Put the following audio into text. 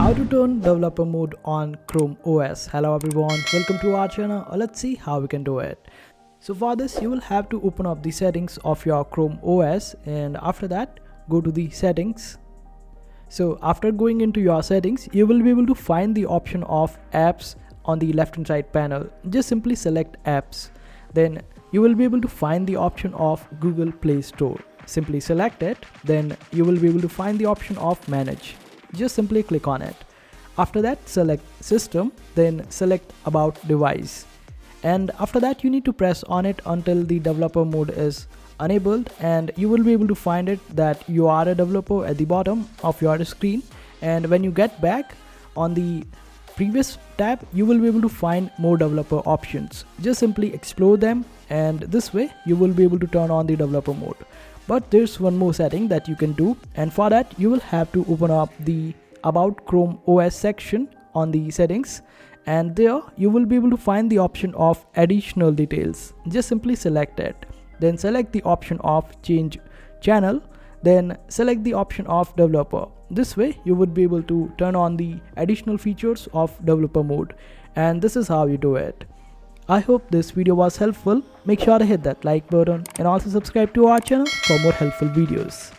How to turn developer mode on Chrome OS. Hello everyone, welcome to our channel. Let's see how we can do it. So for this you will have to open up the settings of your Chrome OS, and after that go to the settings. So after going into your settings, you will be able to find the option of apps on the left hand side panel. Just simply select apps. Then you will be able to find the option of Google Play Store. Simply select it. Then you will be able to find the option of manage. Just simply click on it. After that select system, then select about device, and after that you need to press on it until the developer mode is enabled, and you will be able to find it that you are a developer at the bottom of your screen. And when you get back on the previous tab, you will be able to find more developer options. Just simply explore them, and this way you will be able to turn on the developer mode. But there's one more setting that you can do, and for that you will have to open up the about Chrome OS section on the settings, and there you will be able to find the option of additional details. Just simply select it. Then select the option of change channel, then select the option of developer. This way you would be able to turn on the additional features of developer mode, and this is how you do it. I hope this video was helpful. Make sure to hit that like button and also subscribe to our channel for more helpful videos.